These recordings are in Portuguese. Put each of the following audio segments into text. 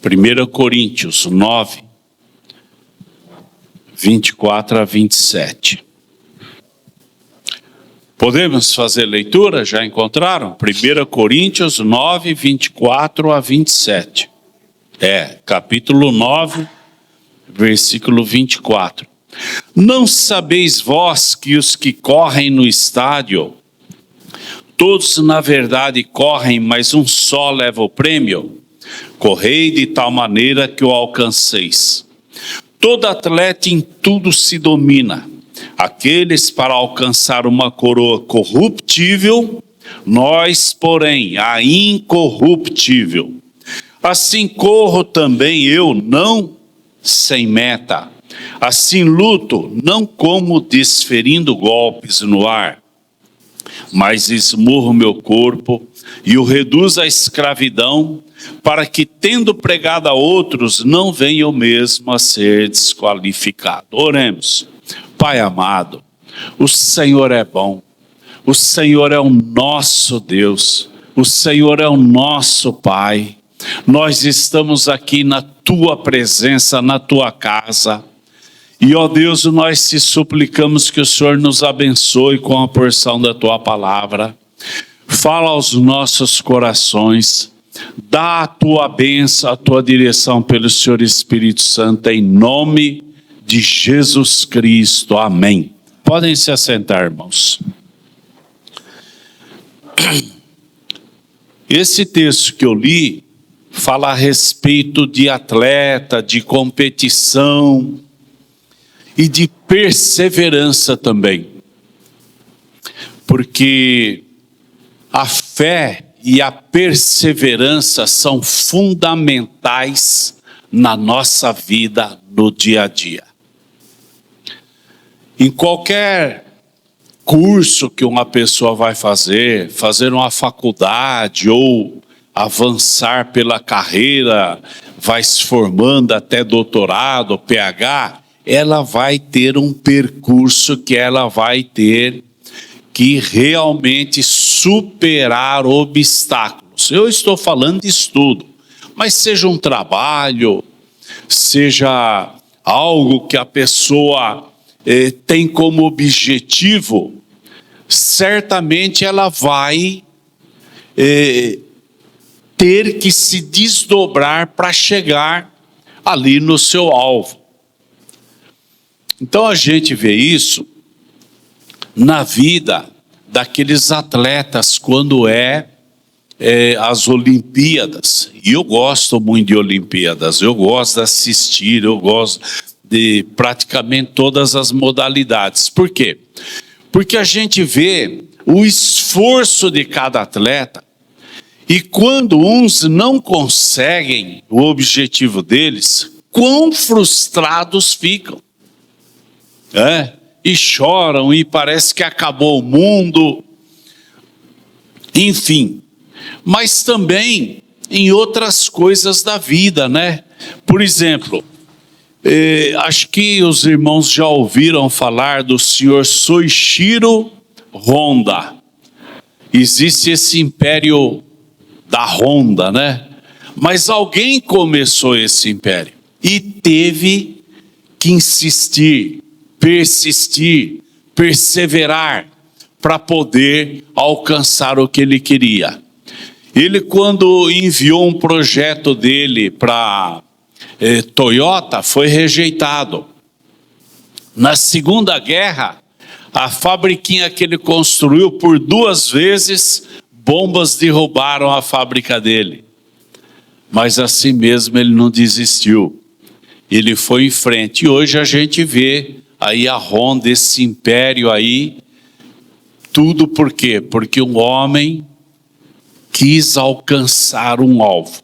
1 Coríntios 9, 24 a 27. Podemos fazer leitura? Já encontraram? 1 Coríntios 9, 24 a 27. Capítulo 9, versículo 24. Não sabeis vós que os que correm no estádio, todos na verdade correm, mas um só leva o prêmio? Correi de tal maneira que o alcanceis. Todo atleta em tudo se domina. Aqueles para alcançar uma coroa corruptível, nós, porém, a incorruptível. Assim corro também eu, não sem meta. Assim luto, não como desferindo golpes no ar, mas esmurro meu corpo e o reduzo à escravidão, para que, tendo pregado a outros, não venha eu mesmo a ser desqualificado. Oremos. Pai amado, o Senhor é bom, o Senhor é o nosso Deus, o Senhor é o nosso Pai. Nós estamos aqui na Tua presença, na Tua casa, e ó Deus, nós te suplicamos que o Senhor nos abençoe com a porção da Tua palavra. Fala aos nossos corações, dá a Tua bênção, a Tua direção pelo Senhor Espírito Santo, em nome de Jesus Cristo, amém. Podem se assentar, irmãos. Esse texto que eu li fala a respeito de atleta, de competição e de perseverança também, porque a fé e a perseverança são fundamentais na nossa vida, no dia a dia. Em qualquer curso que uma pessoa vai fazer uma faculdade ou avançar pela carreira, vai se formando até doutorado, PhD, ela vai ter um percurso que ela vai ter que realmente superar obstáculos. Eu estou falando de estudo, mas seja um trabalho, seja algo que a pessoa tem como objetivo, certamente ela vai ter que se desdobrar para chegar ali no seu alvo. Então a gente vê isso na vida daqueles atletas quando as Olimpíadas. E eu gosto muito de Olimpíadas, eu gosto de assistir, eu gosto de praticamente todas as modalidades. Por quê? Porque a gente vê o esforço de cada atleta, e quando uns não conseguem o objetivo deles, quão frustrados ficam. E choram, e parece que acabou o mundo, enfim. Mas também em outras coisas da vida, né? Por exemplo, acho que os irmãos já ouviram falar do senhor Soichiro Honda. Existe esse império da Honda, né? Mas alguém começou esse império e teve que insistir, persistir, perseverar para poder alcançar o que ele queria. Ele, quando enviou um projeto dele para Toyota, foi rejeitado. Na Segunda Guerra, a fabriquinha que ele construiu, por 2 vezes, bombas derrubaram a fábrica dele. Mas assim mesmo ele não desistiu. Ele foi em frente. E hoje a gente vê aí a Honda, esse império aí, tudo por quê? Porque um homem quis alcançar um alvo.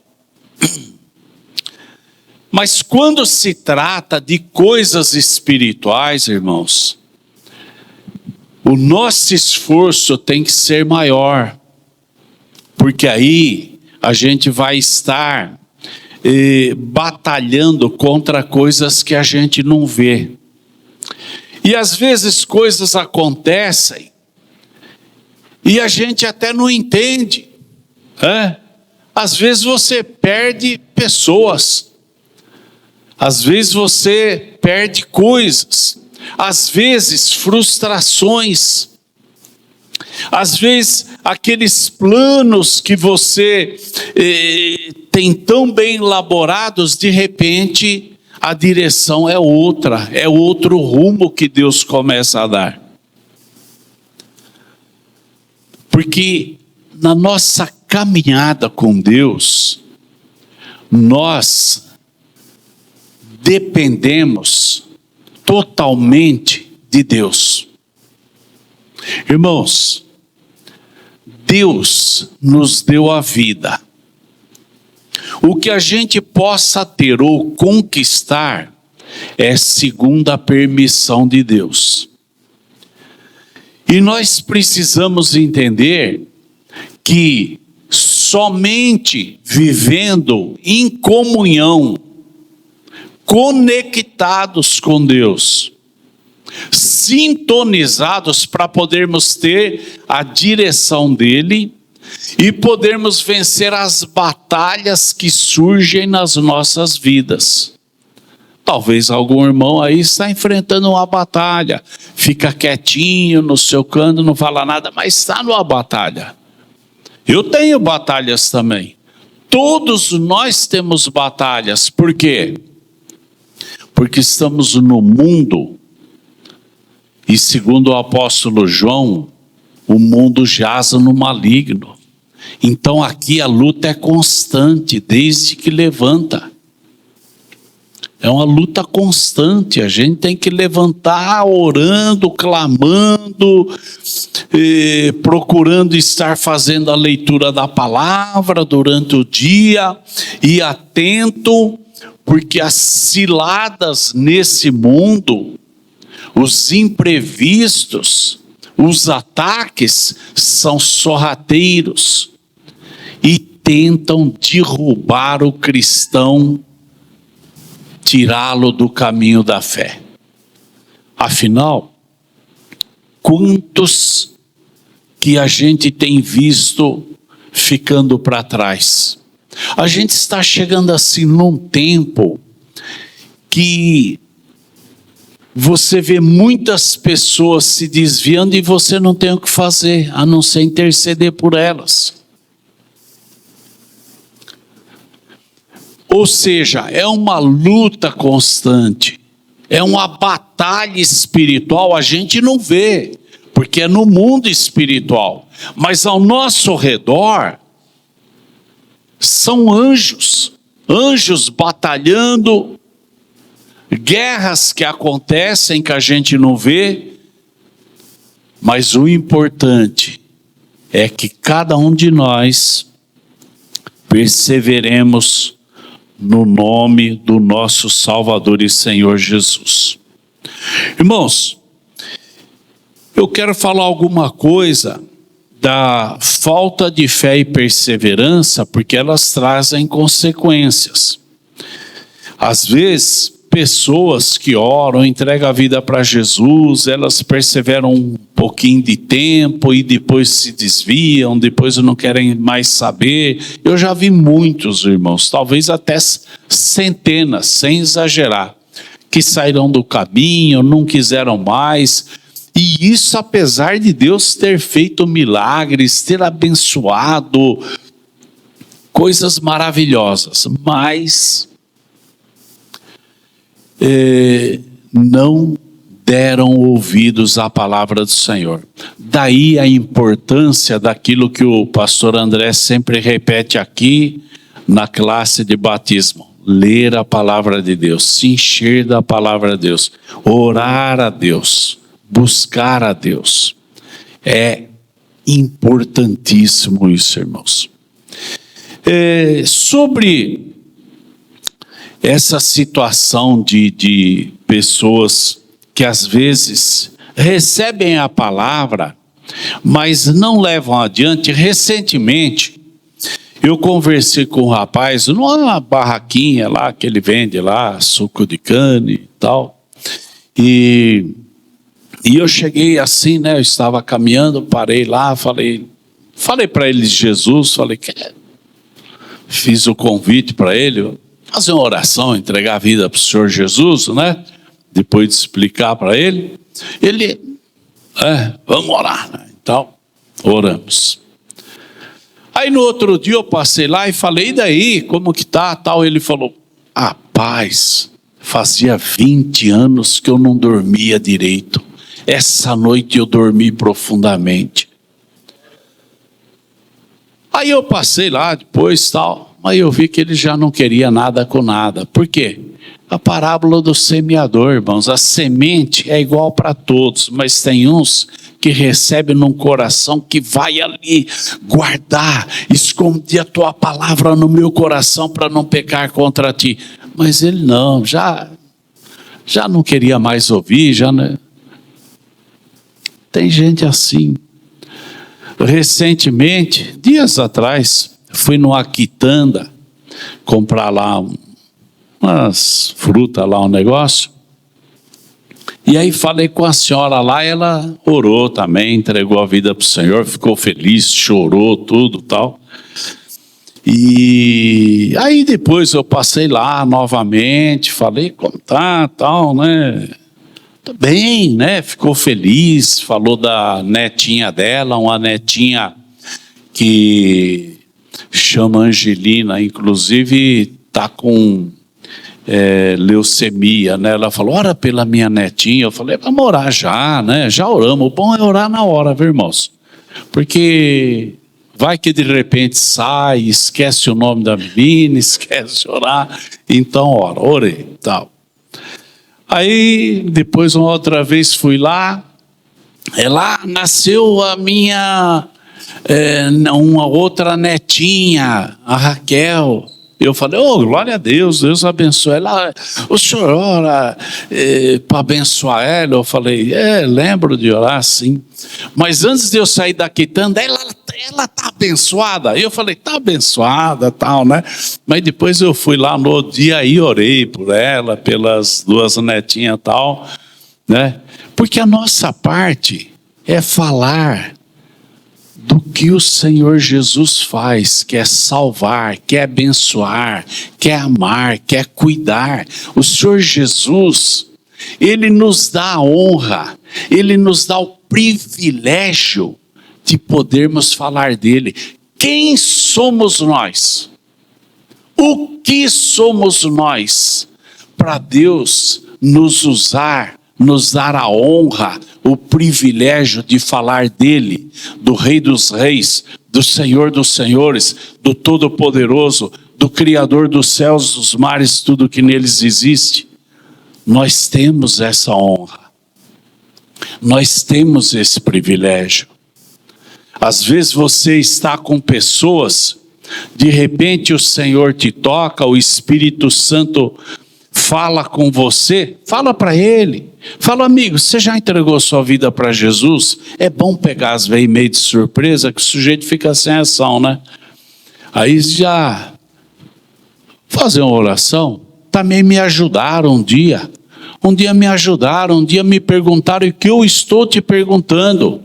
Mas quando se trata de coisas espirituais, irmãos, o nosso esforço tem que ser maior, porque aí a gente vai estar batalhando contra coisas que a gente não vê. E às vezes coisas acontecem e a gente até não entende. Às vezes você perde pessoas, às vezes você perde coisas, às vezes frustrações, às vezes aqueles planos que você tem tão bem elaborados, de repente a direção é outra, é outro rumo que Deus começa a dar. Porque na nossa caminhada com Deus, nós dependemos totalmente de Deus. Irmãos, Deus nos deu a vida. O que a gente possa ter ou conquistar é segundo a permissão de Deus. E nós precisamos entender que somente vivendo em comunhão, conectados com Deus, sintonizados para podermos ter a direção dele e podermos vencer as batalhas que surgem nas nossas vidas. Talvez algum irmão aí está enfrentando uma batalha, fica quietinho no seu canto, não fala nada, mas está numa batalha. Eu tenho batalhas também. Todos nós temos batalhas. Por quê? Porque estamos no mundo, e segundo o apóstolo João, o mundo jaz no maligno. Então aqui a luta é constante, desde que levanta. É uma luta constante, a gente tem que levantar orando, clamando, procurando estar fazendo a leitura da palavra durante o dia, e atento, porque as ciladas nesse mundo, os imprevistos, os ataques são sorrateiros e tentam derrubar o cristão, tirá-lo do caminho da fé. Afinal, quantos que a gente tem visto ficando para trás? A gente está chegando assim num tempo que você vê muitas pessoas se desviando e você não tem o que fazer, a não ser interceder por elas. Ou seja, é uma luta constante, é uma batalha espiritual, a gente não vê, porque é no mundo espiritual, mas ao nosso redor são anjos, anjos batalhando, guerras que acontecem que a gente não vê, mas o importante é que cada um de nós perseveremos no nome do nosso Salvador e Senhor Jesus. Irmãos, eu quero falar alguma coisa da falta de fé e perseverança, porque elas trazem consequências. Às vezes, pessoas que oram, entregam a vida para Jesus, elas perseveram um pouquinho de tempo e depois se desviam, depois não querem mais saber. Eu já vi muitos irmãos, talvez até centenas, sem exagerar, que saíram do caminho, não quiseram mais. E isso apesar de Deus ter feito milagres, ter abençoado, coisas maravilhosas, mas não deram ouvidos à palavra do Senhor. Daí a importância daquilo que o pastor André sempre repete aqui na classe de batismo: ler a palavra de Deus, se encher da palavra de Deus, orar a Deus, buscar a Deus. É importantíssimo isso, irmãos. Sobre essa situação de pessoas que às vezes recebem a palavra, mas não levam adiante. Recentemente, eu conversei com um rapaz numa barraquinha lá, que ele vende lá, suco de cana e tal, e eu cheguei assim, né, eu estava caminhando, parei lá, falei para ele de Jesus, falei, fiz o convite para ele, fazer uma oração, entregar a vida para o Senhor Jesus, né? Depois de explicar para ele, vamos orar, né? Então, oramos. Aí no outro dia eu passei lá e falei, e daí, como que tá, tal? Ele falou, rapaz, fazia 20 anos que eu não dormia direito. Essa noite eu dormi profundamente. Aí eu passei lá depois, tal, mas eu vi que ele já não queria nada com nada. Por quê? A parábola do semeador, irmãos, a semente é igual para todos, mas tem uns que recebem num coração que vai ali guardar, esconder a tua palavra no meu coração para não pecar contra ti. Mas ele não, já não queria mais ouvir, já não. Tem gente assim. Recentemente, dias atrás, fui no Aquitanda comprar lá umas frutas lá, um negócio. E aí falei com a senhora lá, ela orou também, entregou a vida para o Senhor, ficou feliz, chorou, tudo tal. E aí depois eu passei lá novamente, falei como tá, tal, né? Tá bem, né? Ficou feliz, falou da netinha dela, uma netinha que chama Angelina, inclusive tá com leucemia, né? Ela falou, ora pela minha netinha. Eu falei, vamos orar já, né? Já oramos. O bom é orar na hora, viu, irmãos? Porque vai que de repente sai, esquece o nome da menina, esquece de orar. Então, orei, tal. Aí, depois uma outra vez fui lá, lá nasceu a minha, uma outra netinha, a Raquel. Eu falei, glória a Deus, Deus abençoe ela. O senhor ora para abençoar ela? Eu falei, lembro de orar sim. Mas antes de eu sair da quitanda, ela está abençoada. Eu falei, está abençoada, tal, né? Mas depois eu fui lá no dia e orei por ela, pelas duas netinhas e tal, né? Porque a nossa parte é falar do que o Senhor Jesus faz, quer salvar, quer abençoar, quer amar, quer cuidar. O Senhor Jesus, Ele nos dá a honra, Ele nos dá o privilégio de podermos falar dEle. Quem somos nós? O que somos nós para Deus nos usar, nos dar a honra, o privilégio de falar dele, do Rei dos Reis, do Senhor dos Senhores, do Todo-Poderoso, do Criador dos céus, dos mares, tudo que neles existe? Nós temos essa honra, nós temos esse privilégio. Às vezes você está com pessoas, de repente o Senhor te toca, o Espírito Santo fala com você, fala para ele, fala, amigo, você já entregou sua vida para Jesus? É bom pegar as vezes meio de surpresa, que o sujeito fica sem ação, né? Aí já fazer uma oração. Também me ajudaram um dia me ajudaram, um dia me perguntaram o que eu estou te perguntando.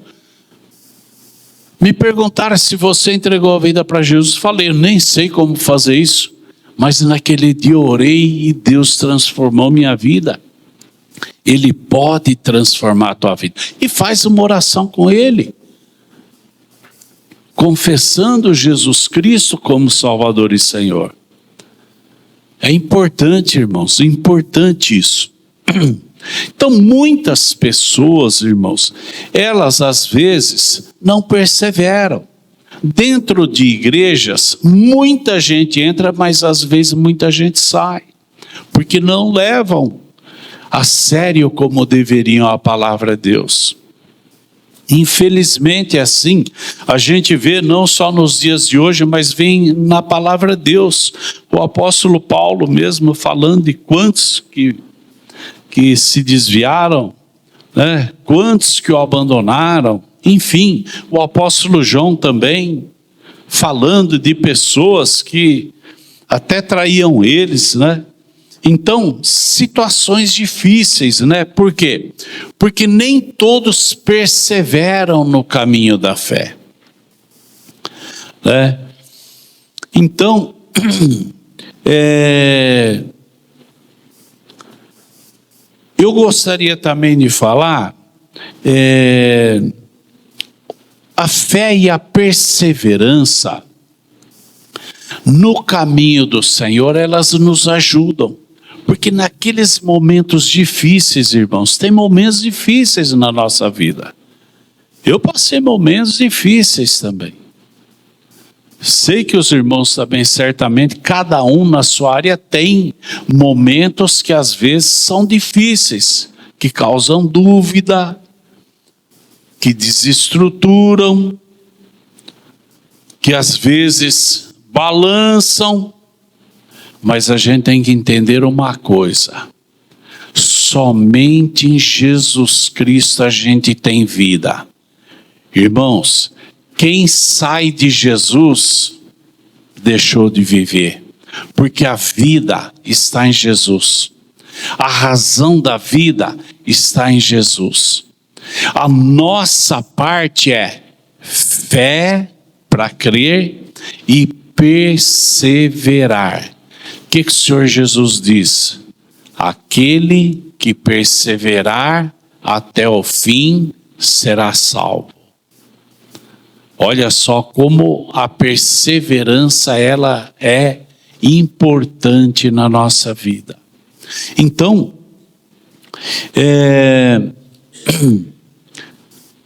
Me perguntaram se você entregou a vida para Jesus. Falei, eu nem sei como fazer isso. Mas naquele dia eu orei e Deus transformou minha vida. Ele pode transformar a tua vida. E faz uma oração com Ele, confessando Jesus Cristo como Salvador e Senhor. É importante, irmãos, é importante isso. Então muitas pessoas, irmãos, elas às vezes não perseveram. Dentro de igrejas, muita gente entra, mas às vezes muita gente sai, porque não levam a sério como deveriam a palavra de Deus. Infelizmente é assim, a gente vê não só nos dias de hoje, mas vem na palavra de Deus. O apóstolo Paulo mesmo falando de quantos que se desviaram, né? Quantos que o abandonaram. Enfim, o apóstolo João também, falando de pessoas que até traíam eles, né? Então, situações difíceis, né? Por quê? Porque nem todos perseveram no caminho da fé, né? Então, eu gostaria também de falar a fé e a perseverança no caminho do Senhor, elas nos ajudam. Porque naqueles momentos difíceis, irmãos, tem momentos difíceis na nossa vida. Eu passei momentos difíceis também. Sei que os irmãos também, certamente, cada um na sua área tem momentos que às vezes são difíceis, que causam dúvida, que desestruturam, que às vezes balançam. Mas a gente tem que entender uma coisa: somente em Jesus Cristo a gente tem vida. Irmãos, quem sai de Jesus deixou de viver, porque a vida está em Jesus. A razão da vida está em Jesus. A nossa parte é fé para crer e perseverar. O que o Senhor Jesus diz? Aquele que perseverar até o fim será salvo. Olha só como a perseverança ela é importante na nossa vida. Então,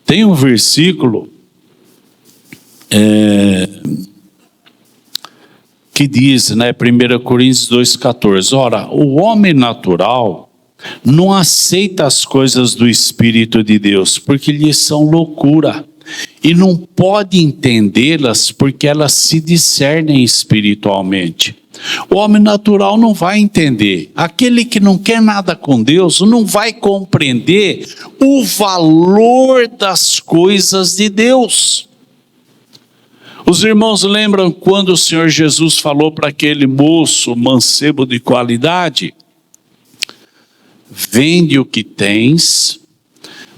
tem um versículo que diz, né, 1 Coríntios 2,14, ora, o homem natural não aceita as coisas do Espírito de Deus, porque lhes são loucura, e não pode entendê-las, porque elas se discernem espiritualmente. O homem natural não vai entender. Aquele que não quer nada com Deus não vai compreender o valor das coisas de Deus. Os irmãos lembram quando o Senhor Jesus falou para aquele moço mancebo de qualidade? Vende o que tens,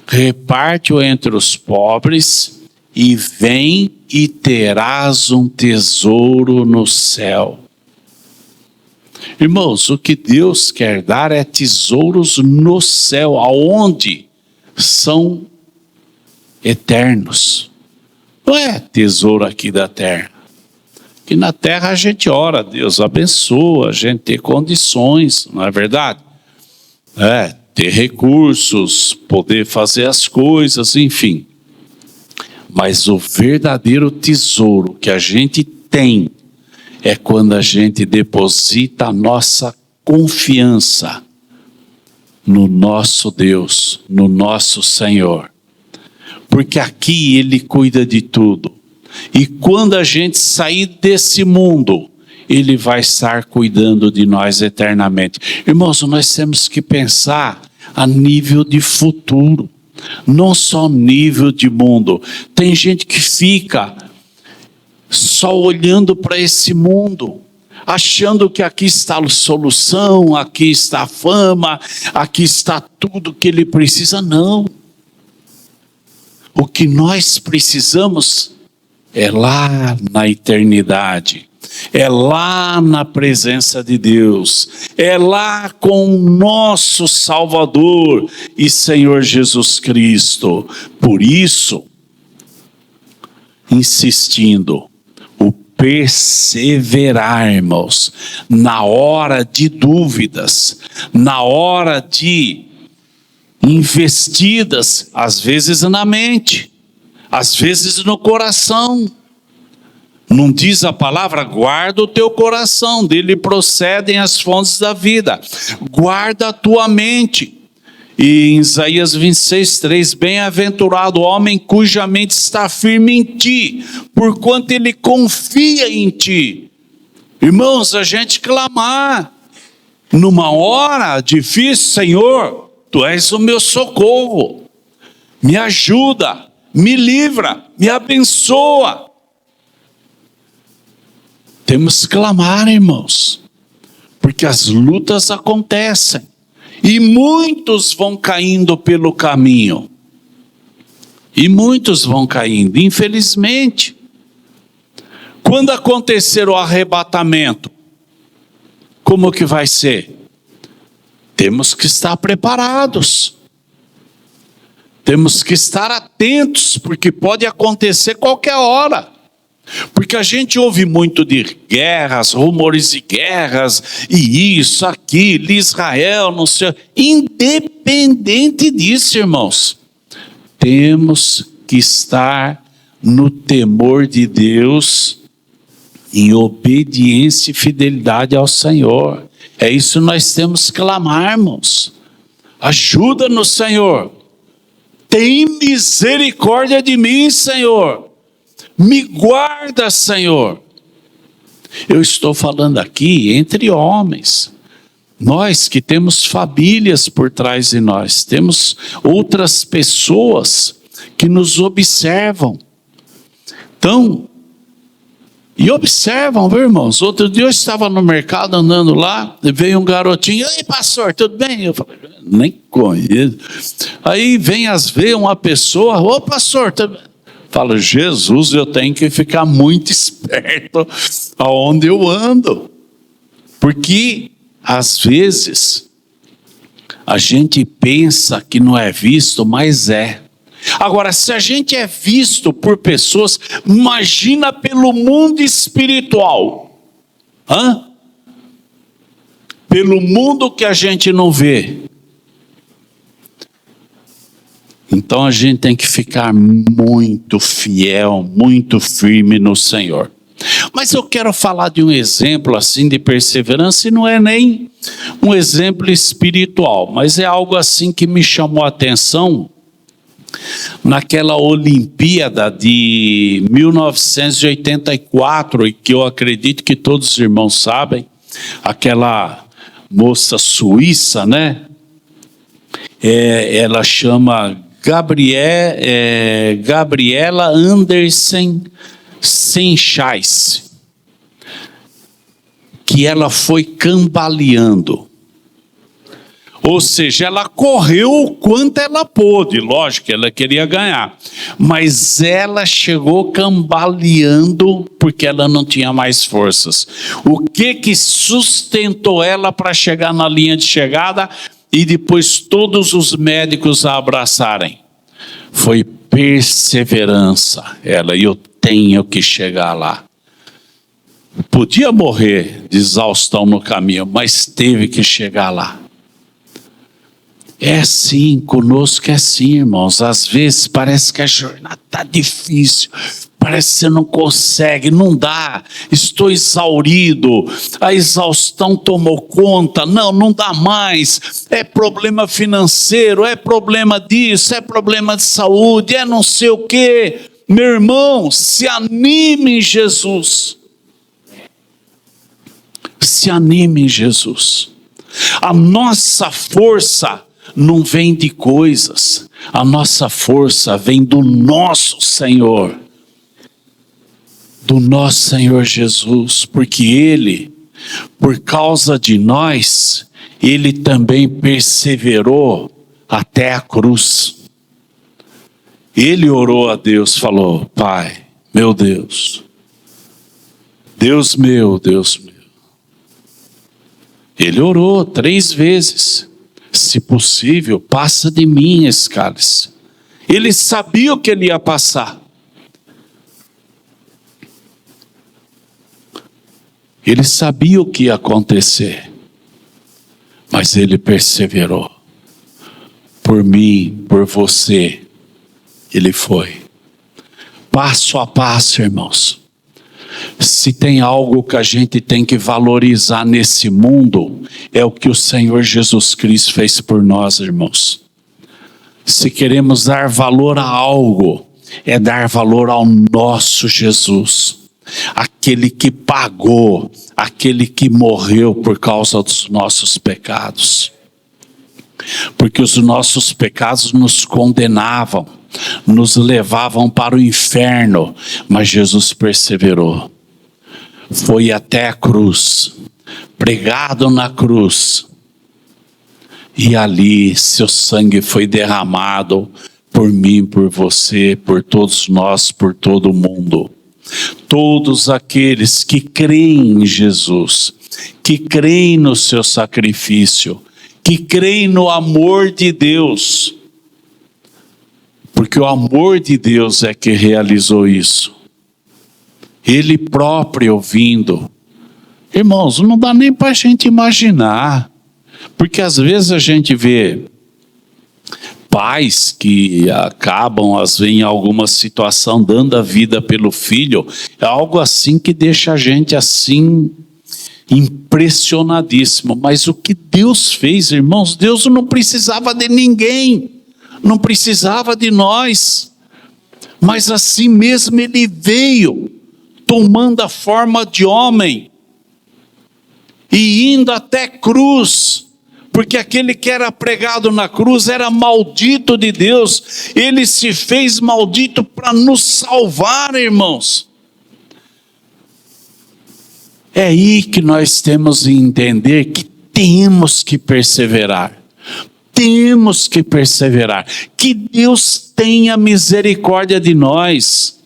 reparte-o entre os pobres, e vem e terás um tesouro no céu. Irmãos, o que Deus quer dar é tesouros no céu, aonde são eternos. Não é tesouro aqui da terra. Que na terra a gente ora, Deus abençoa, a gente ter condições, não é verdade? Ter recursos, poder fazer as coisas, enfim. Mas o verdadeiro tesouro que a gente tem é quando a gente deposita a nossa confiança no nosso Deus, no nosso Senhor. Porque aqui Ele cuida de tudo. E quando a gente sair desse mundo, Ele vai estar cuidando de nós eternamente. Irmãos, nós temos que pensar a nível de futuro, não só nível de mundo. Tem gente que fica só olhando para esse mundo, achando que aqui está a solução, aqui está a fama, aqui está tudo que ele precisa. Não. O que nós precisamos é lá na eternidade, é lá na presença de Deus, é lá com o nosso Salvador e Senhor Jesus Cristo. Por isso, insistindo, o perseverarmos na hora de dúvidas, na hora de investidas, às vezes na mente, às vezes no coração. Não diz a palavra, guarda o teu coração, dele procedem as fontes da vida. Guarda a tua mente. E em Isaías 26:3, bem-aventurado o homem cuja mente está firme em ti, porquanto ele confia em ti. Irmãos, a gente clamar numa hora difícil, Senhor, tu és o meu socorro, me ajuda, me livra, me abençoa. Temos que clamar, irmãos, porque as lutas acontecem e muitos vão caindo pelo caminho. E muitos vão caindo, infelizmente. Quando acontecer o arrebatamento, como que vai ser? Temos que estar preparados. Temos que estar atentos, porque pode acontecer qualquer hora. Porque a gente ouve muito de guerras, rumores de guerras, e isso, aquilo, Israel, não sei. Independente disso, irmãos, temos que estar no temor de Deus, em obediência e fidelidade ao Senhor. É isso que nós temos que clamar, irmãos. Ajuda-nos, Senhor. Tem misericórdia de mim, Senhor. Me guarda, Senhor. Eu estou falando aqui entre homens. Nós que temos famílias por trás de nós, temos outras pessoas que nos observam. Então, e observam, viu, irmãos? Outro dia eu estava no mercado andando lá, e veio um garotinho, ei, pastor, tudo bem? Eu falei, nem conheço. Aí vem às vezes uma pessoa, ô pastor, tudo bem? Fala, Jesus, eu tenho que ficar muito esperto aonde eu ando. Porque, às vezes, a gente pensa que não é visto, mas é. Agora, se a gente é visto por pessoas, imagina pelo mundo espiritual. Pelo mundo que a gente não vê. Então a gente tem que ficar muito fiel, muito firme no Senhor. Mas eu quero falar de um exemplo assim de perseverança, e não é nem um exemplo espiritual, mas é algo assim que me chamou a atenção naquela Olimpíada de 1984, e que eu acredito que todos os irmãos sabem, aquela moça suíça, né? Ela chama Gabriela Andersen Senchais, que ela foi cambaleando. Ou seja, ela correu o quanto ela pôde, lógico que ela queria ganhar, mas ela chegou cambaleando porque ela não tinha mais forças. O que sustentou ela para chegar na linha de chegada e depois todos os médicos a abraçarem? Foi perseverança. Eu tenho que chegar lá. Podia morrer de exaustão no caminho, mas teve que chegar lá. É assim, conosco é assim, irmãos. Às vezes parece que a jornada está difícil, parece que você não consegue, não dá, estou exaurido, a exaustão tomou conta, não dá mais, é problema financeiro, é problema disso, é problema de saúde, é não sei o quê. Meu irmão, se anime em Jesus. Se anime em Jesus. A nossa força não vem de coisas, a nossa força vem do nosso Senhor, do nosso Senhor Jesus, porque Ele, por causa de nós, Ele também perseverou até a cruz. Ele orou a Deus, falou, Pai, meu Deus, Deus meu, Deus meu. Ele orou 3 vezes. Se possível, passa de mim esse cálice. Ele sabia o que ele ia passar. Ele sabia o que ia acontecer. Mas ele perseverou. Por mim, por você, ele foi. Passo a passo, irmãos. Se tem algo que a gente tem que valorizar nesse mundo, é o que o Senhor Jesus Cristo fez por nós, irmãos. Se queremos dar valor a algo, é dar valor ao nosso Jesus. Aquele que pagou, aquele que morreu por causa dos nossos pecados. Porque os nossos pecados nos condenavam, nos levavam para o inferno, mas Jesus perseverou. Foi até a cruz, pregado na cruz, e ali seu sangue foi derramado por mim, por você, por todos nós, por todo mundo. Todos aqueles que creem em Jesus, que creem no seu sacrifício, que creem no amor de Deus, porque o amor de Deus é que realizou isso. Ele próprio ouvindo. Irmãos, não dá nem para a gente imaginar, porque às vezes a gente vê pais que acabam, às vezes, em alguma situação, dando a vida pelo filho, é algo assim que deixa a gente assim, impressionadíssimo. Mas o que Deus fez, irmãos, Deus não precisava de ninguém, não precisava de nós, mas assim mesmo Ele veio, tomando a forma de homem, e indo até cruz, porque aquele que era pregado na cruz era maldito de Deus, ele se fez maldito para nos salvar, irmãos. É aí que nós temos que entender que temos que perseverar, que Deus tenha misericórdia de nós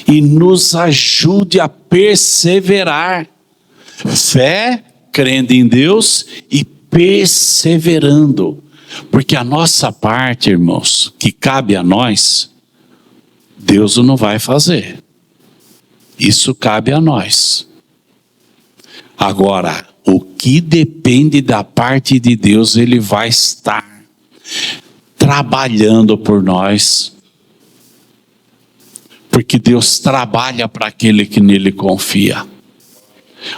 e nos ajude a perseverar. Fé, crendo em Deus e perseverando, porque a nossa parte, irmãos, que cabe a nós, Deus não vai fazer, isso cabe a nós. Agora, o que depende da parte de Deus, Ele vai estar trabalhando por nós, porque Deus trabalha para aquele que nele confia.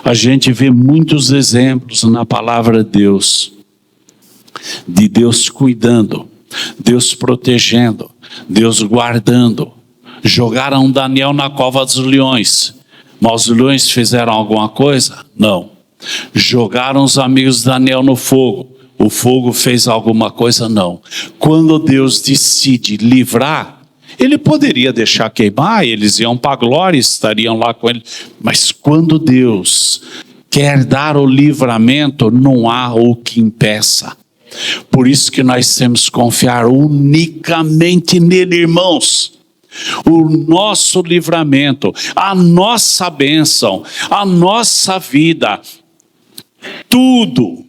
A gente vê muitos exemplos na palavra de Deus cuidando, Deus protegendo, Deus guardando. Jogaram Daniel na cova dos leões, mas os leões fizeram alguma coisa? Não. Jogaram os amigos de Daniel no fogo, o fogo fez alguma coisa? Não. Quando Deus decide livrar, Ele poderia deixar queimar, eles iam para a glória, estariam lá com Ele. Mas quando Deus quer dar o livramento, não há o que impeça. Por isso que nós temos que confiar unicamente nele, irmãos. O nosso livramento, a nossa bênção, a nossa vida, tudo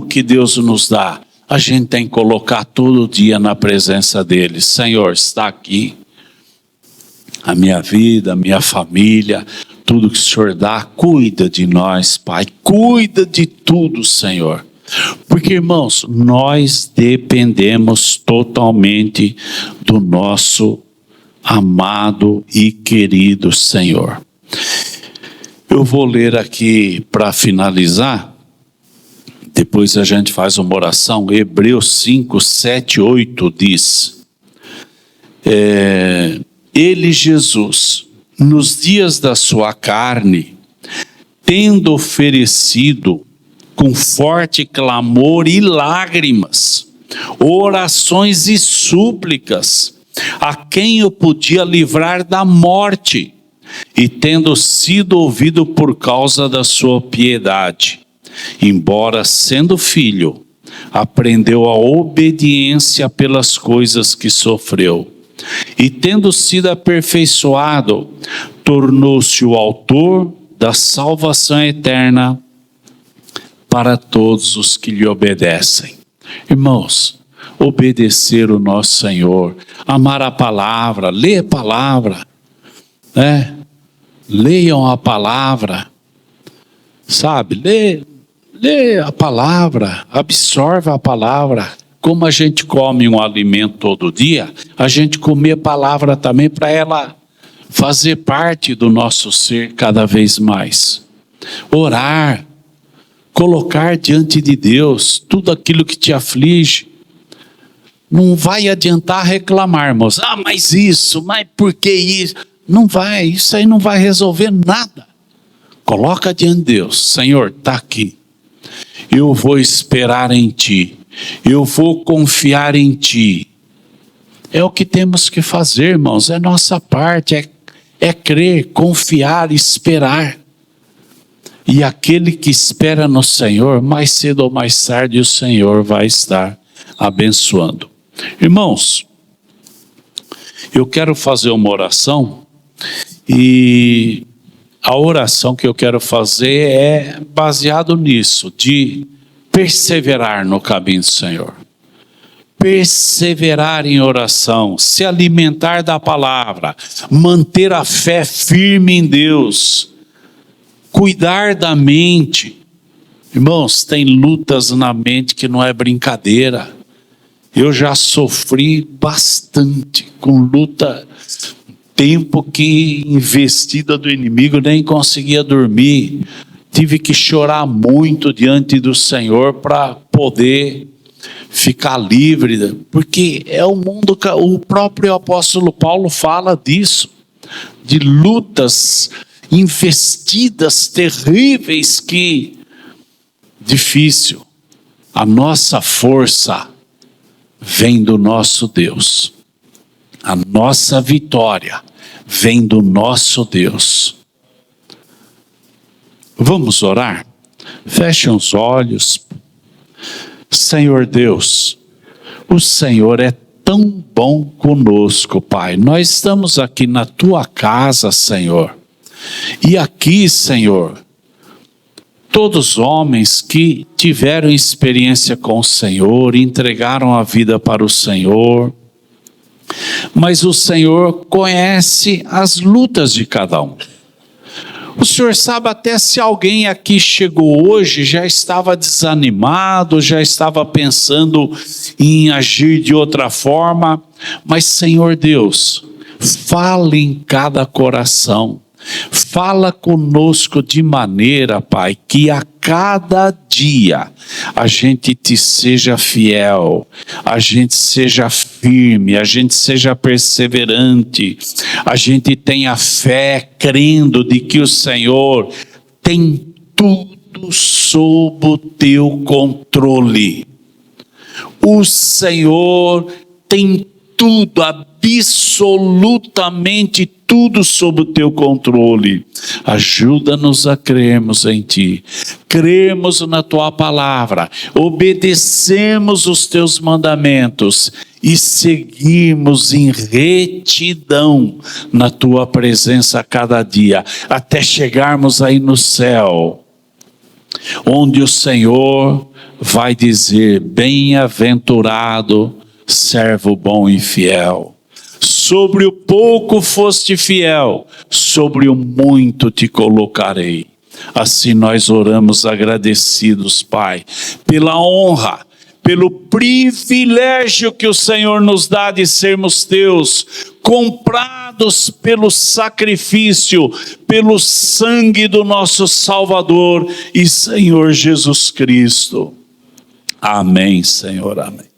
que Deus nos dá, a gente tem que colocar todo dia na presença dele. Senhor, está aqui a minha vida, a minha família, tudo que o Senhor dá, cuida de nós, Pai, cuida de tudo, Senhor. Porque, irmãos, nós dependemos totalmente do nosso amado e querido Senhor. Eu vou ler aqui para finalizar. Depois a gente faz uma oração. Hebreus 5, 7, 8 diz: Ele, Jesus, nos dias da sua carne, tendo oferecido com forte clamor e lágrimas, orações e súplicas, a quem o podia livrar da morte, e tendo sido ouvido por causa da sua piedade, embora sendo filho, aprendeu a obediência pelas coisas que sofreu, e tendo sido aperfeiçoado, tornou-se o autor da salvação eterna para todos os que lhe obedecem. Irmãos, obedecer o nosso Senhor, amar a palavra, ler a palavra, leiam a palavra, sabe, lê a palavra, absorve a palavra. Como a gente come um alimento todo dia, a gente comer a palavra também para ela fazer parte do nosso ser cada vez mais. Orar, colocar diante de Deus tudo aquilo que te aflige. Não vai adiantar reclamar, irmãos. Mas isso, mas por que isso? Não vai, isso aí não vai resolver nada. Coloca diante de Deus. Senhor, está aqui. Eu vou esperar em Ti. Eu vou confiar em Ti. É o que temos que fazer, irmãos. É nossa parte, é crer, confiar, esperar. E aquele que espera no Senhor, mais cedo ou mais tarde, o Senhor vai estar abençoando. Irmãos, eu quero fazer uma oração E a oração que eu quero fazer é baseado nisso, de perseverar no caminho do Senhor. Perseverar em oração, se alimentar da palavra, manter a fé firme em Deus, cuidar da mente. Irmãos, tem lutas na mente que não é brincadeira. Eu já sofri bastante com luta, tempo que investida do inimigo, nem conseguia dormir. Tive que chorar muito diante do Senhor para poder ficar livre, porque é o mundo, o próprio apóstolo Paulo fala disso, de lutas investidas terríveis que difícil. A nossa força vem do nosso Deus. A nossa vitória vem do nosso Deus. Vamos orar? Feche os olhos. Senhor Deus, o Senhor é tão bom conosco, Pai. Nós estamos aqui na Tua casa, Senhor. E aqui, Senhor, todos homens que tiveram experiência com o Senhor, entregaram a vida para o Senhor, mas o Senhor conhece as lutas de cada um. O Senhor sabe até se alguém aqui chegou hoje, já estava desanimado, já estava pensando em agir de outra forma, mas Senhor Deus, fala em cada coração. Fala conosco de maneira, Pai, que a cada dia a gente te seja fiel, a gente seja firme, a gente seja perseverante, a gente tenha fé, crendo de que o Senhor tem tudo sob o teu controle. O Senhor tem tudo, absolutamente tudo sob o teu controle. Ajuda-nos a crermos em ti, cremos na tua palavra, obedecemos os teus mandamentos e seguimos em retidão na tua presença a cada dia, até chegarmos aí no céu, onde o Senhor vai dizer: bem-aventurado servo bom e fiel. Sobre o pouco foste fiel, sobre o muito te colocarei. Assim nós oramos agradecidos, Pai, pela honra, pelo privilégio que o Senhor nos dá de sermos teus, comprados pelo sacrifício, pelo sangue do nosso Salvador e Senhor Jesus Cristo. Amém, Senhor, amém.